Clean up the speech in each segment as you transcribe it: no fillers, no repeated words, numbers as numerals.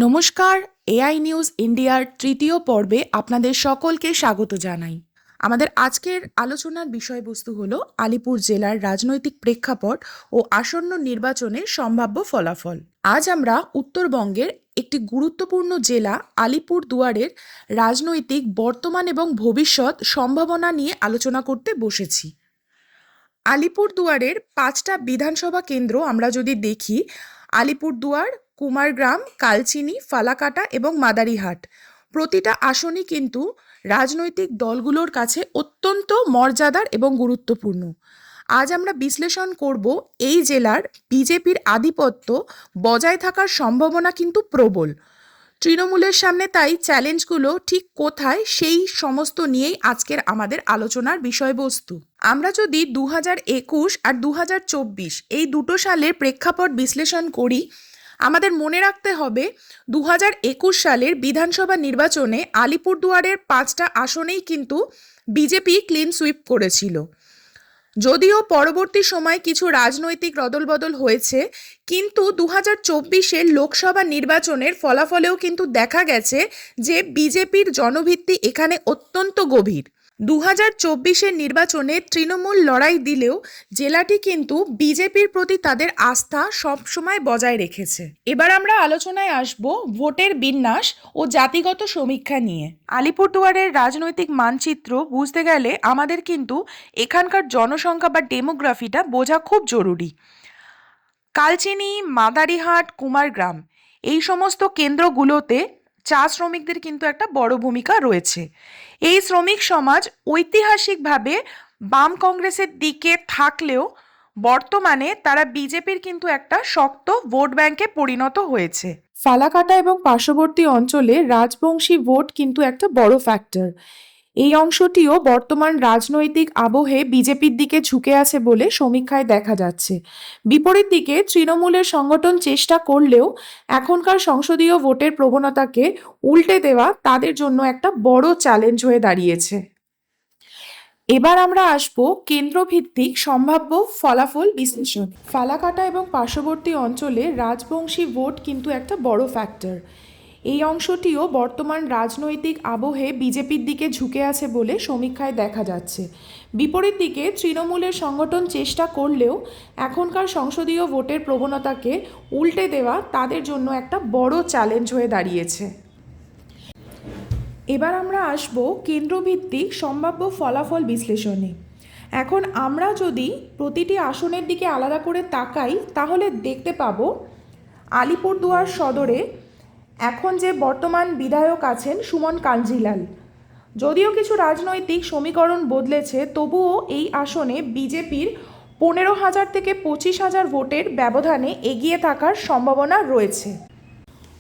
নমস্কার, AI news ইন্ডিয়ার তৃতীয় পর্বে আপনাদের সকলকে স্বাগত জানাই। আমাদের আজকের আলোচনার বিষয়বস্তু হলো আলিপুর জেলার রাজনৈতিক প্রেক্ষাপট ও আসন্ন নির্বাচনের সম্ভাব্য ফলাফল। আজ আমরা উত্তরবঙ্গের একটি গুরুত্বপূর্ণ জেলা আলিপুর দুয়ারের রাজনৈতিক বর্তমান এবং ভবিষ্যৎ সম্ভাবনা নিয়ে আলোচনা করতে বসেছি। আলিপুর দুয়ারের 5টা বিধানসভা কেন্দ্র আমরা যদি দেখি, আলিপুরদুয়ার, কুমারগ্রাম, কালচিনি, ফালাকাটা এবং মাদারিহাট, প্রতিটা আসনই কিন্তু রাজনৈতিক দলগুলোর কাছে অত্যন্ত মর্যাদার এবং গুরুত্বপূর্ণ। আজ আমরা বিশ্লেষণ করব এই জেলার বিজেপির আধিপত্য বজায় থাকার সম্ভাবনা কিন্তু প্রবল। তৃণমূলের সামনে তাই চ্যালেঞ্জগুলো ঠিক কোথায়, সেই সমস্ত নিয়েই আজকের আমাদের আলোচনার বিষয়বস্তু। আমরা যদি 2021 আর 2024 এই দুটো সালের প্রেক্ষাপট বিশ্লেষণ করি, আমাদের মনে রাখতে হবে 2021 সালের বিধানসভা নির্বাচনে আলিপুরদুয়ারের 5টা আসনেই কিন্তু বিজেপি ক্লিন সুইপ করেছিল। যদিও পরবর্তী সময় কিছু রাজনৈতিক রদলবদল হয়েছে, কিন্তু 2024-এর লোকসভা নির্বাচনের ফলাফলেও কিন্তু দেখা গেছে যে বিজেপির জনভিত্তি এখানে অত্যন্ত গভীর। 2024-এর নির্বাচনে তৃণমূল লড়াই দিলেও জেলাটি কিন্তু বিজেপির প্রতি তাদের আস্থা সবসময় বজায় রেখেছে। এবার আমরা আলোচনায় আসব ভোটের বিন্যাস ও জাতিগত সমীক্ষা নিয়ে। আলিপুরদুয়ারের রাজনৈতিক মানচিত্র বুঝতে গেলে আমাদের কিন্তু এখানকার জনসংখ্যা বা ডেমোগ্রাফিটা বোঝা খুব জরুরি। কালচিনি, মাদারিহাট, কুমারগ্রাম এই সমস্ত কেন্দ্রগুলোতে চা শ্রমিকদের কিন্তু একটা বড় ভূমিকা রয়েছে। এই শ্রমিক সমাজ ঐতিহাসিকভাবে বাম কংগ্রেসের দিকে থাকলেও বর্তমানে তারা বিজেপির কিন্তু একটা শক্ত ভোট ব্যাংকে পরিণত হয়েছে। ফালাকাটা এবং পার্শ্ববর্তী অঞ্চলে রাজবংশী ভোট কিন্তু একটা বড় ফ্যাক্টর। এই অংশটিও বর্তমান রাজনৈতিক আবহে বিজেপির দিকে ঝুঁকে আছে বলে সমীক্ষায় দেখা যাচ্ছে। বিপরীত দিকে তৃণমূলের সংগঠন চেষ্টা করলেও এখনকার সংসদীয় ভোটের প্রবণতাকে উল্টে দেওয়া তাদের জন্য একটা বড় চ্যালেঞ্জ হয়ে দাঁড়িয়েছে। এবার আমরা আসব কেন্দ্রভিত্তিক সম্ভাব্য ফলাফল বিশ্লেষণ। ফালাকাটা এবং পার্শ্ববর্তী অঞ্চলে রাজবংশী ভোট কিন্তু একটা বড় ফ্যাক্টর। এই অংশটিও বর্তমান রাজনৈতিক আবহে বিজেপির দিকে ঝুঁকে আছে বলে সমীক্ষায় দেখা যাচ্ছে। বিপরীত দিকে তৃণমূলের সংগঠন চেষ্টা করলেও এখনকার সংসদীয় ভোটের প্রবণতাকে উল্টে দেওয়া তাদের জন্য একটা বড় চ্যালেঞ্জ হয়ে দাঁড়িয়েছে। এবার আমরা আসব কেন্দ্রভিত্তিক সম্ভাব্য ফলাফল বিশ্লেষণে। এখন আমরা যদি প্রতিটি আসনের দিকে আলাদা করে তাকাই, তাহলে দেখতে পাবো আলিপুরদুয়ার সদরে এখন যে বর্তমান বিধায়ক আছেন সুমন কাঞ্জিলাল। যদিও কিছু রাজনৈতিক সমীকরণ বদলেছে, তবুও এই আসনে বিজেপির 15,000 থেকে 25,000 ভোটের ব্যবধানে এগিয়ে থাকার সম্ভাবনা রয়েছে।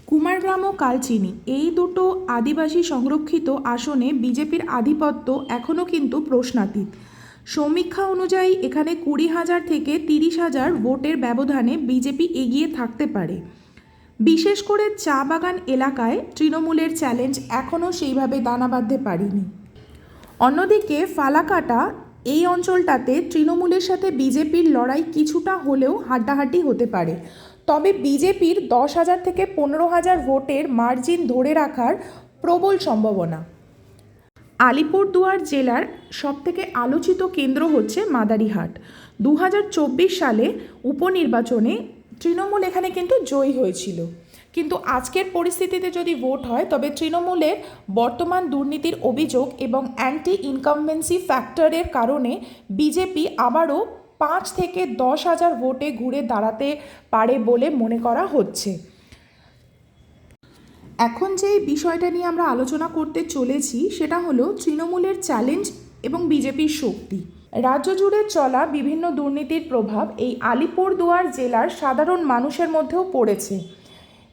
কুমারগ্রাম ও কালচিনি এই দুটো আদিবাসী সংরক্ষিত আসনে বিজেপির আধিপত্য এখনও কিন্তু প্রশ্নাতীত। সমীক্ষা অনুযায়ী এখানে 20,000 থেকে 30,000 ভোটের ব্যবধানে বিজেপি এগিয়ে থাকতে পারে। বিশেষ করে চা বাগান এলাকায় তৃণমূলের চ্যালেঞ্জ এখনও সেইভাবে দানা বাঁধতে পারেনি। অন্যদিকে ফালাকাটা এই অঞ্চলটাতে তৃণমূলের সাথে বিজেপির লড়াই কিছুটা হলেও হাড্ডাহাড্ডি হতে পারে, তবে বিজেপির 10,000 থেকে 15,000 ভোটের মার্জিন ধরে রাখার প্রবল সম্ভাবনা। আলিপুরদুয়ার জেলার সবথেকে আলোচিত কেন্দ্র হচ্ছে মাদারিহাট। 2024 সালে উপনির্বাচনে তৃণমূল এখানে কিন্তু জয়ী হয়েছিল, কিন্তু আজকের পরিস্থিতিতে যদি ভোট হয় তবে তৃণমূলের বর্তমান দুর্নীতির অভিযোগ এবং অ্যান্টি ইনকামবেন্সি ফ্যাক্টরের কারণে বিজেপি আবারও 5 থেকে 10,000 ভোটে ঘুরে দাঁড়াতে পারে বলে মনে করা হচ্ছে। এখন যে বিষয়টা নিয়ে আমরা আলোচনা করতে চলেছি সেটা হলো তৃণমূলের চ্যালেঞ্জ এবং বিজেপির শক্তি। রাজ্য জুড়ে চলা বিভিন্ন দুর্নীতির প্রভাব এই আলিপুরদুয়ার জেলার সাধারণ মানুষের মধ্যেও পড়েছে।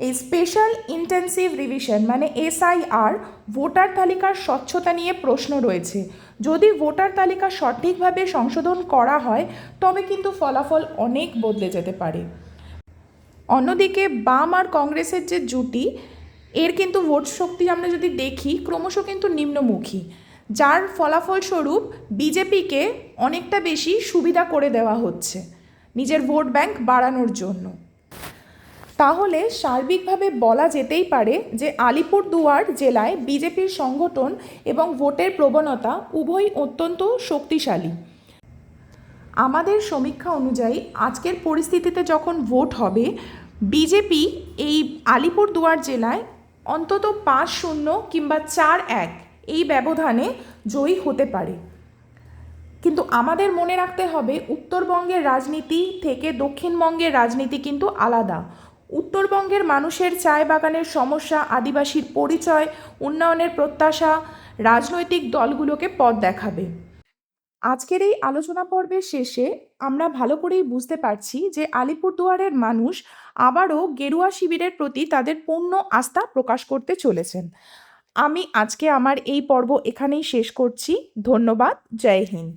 এই স্পেশাল ইন্টেন্সিভ রিভিশন মানে SIR ভোটার তালিকার স্বচ্ছতা নিয়ে প্রশ্ন রয়েছে। যদি ভোটার তালিকা সঠিকভাবে সংশোধন করা হয় তবে কিন্তু ফলাফল অনেক বদলে যেতে পারে। অন্যদিকে বাম আর কংগ্রেসের যে জুটি, এর কিন্তু ভোট শক্তি আমরা যদি দেখি ক্রমশ কিন্তু নিম্নমুখী, যার ফলাফলস্বরূপ বিজেপিকে অনেকটা বেশি সুবিধা করে দেওয়া হচ্ছে নিজের ভোট ব্যাংক বাড়ানোর জন্য। তাহলে সার্বিকভাবে বলা যেতেই পারে যে আলিপুরদুয়ার জেলায় বিজেপির সংগঠন এবং ভোটের প্রবণতা উভয়ই অত্যন্ত শক্তিশালী। আমাদের সমীক্ষা অনুযায়ী আজকের পরিস্থিতিতে যখন ভোট হবে, বিজেপি এই আলিপুরদুয়ার জেলায় অন্তত 5-0 কিংবা 4-1 এই ব্যবধানে জয়ী হতে পারে। কিন্তু আমাদের মনে রাখতে হবে উত্তরবঙ্গের রাজনীতি থেকে দক্ষিণবঙ্গের রাজনীতি কিন্তু আলাদা। উত্তরবঙ্গের মানুষের চায় বাগানের সমস্যা, আদিবাসীর পরিচয়, উন্নয়নের প্রত্যাশা রাজনৈতিক দলগুলোকে পথ দেখাবে। আজকের এই আলোচনা পর্বের শেষে আমরা ভালো করেই বুঝতে পারছি যে আলিপুরদুয়ারের মানুষ আবারও গেরুয়া শিবিরের প্রতি তাদের পূর্ণ আস্থা প্রকাশ করতে চলেছেন। আমি আজকে আমার এই পর্ব এখানেই শেষ করছি। ধন্যবাদ। জয় হিন্দ।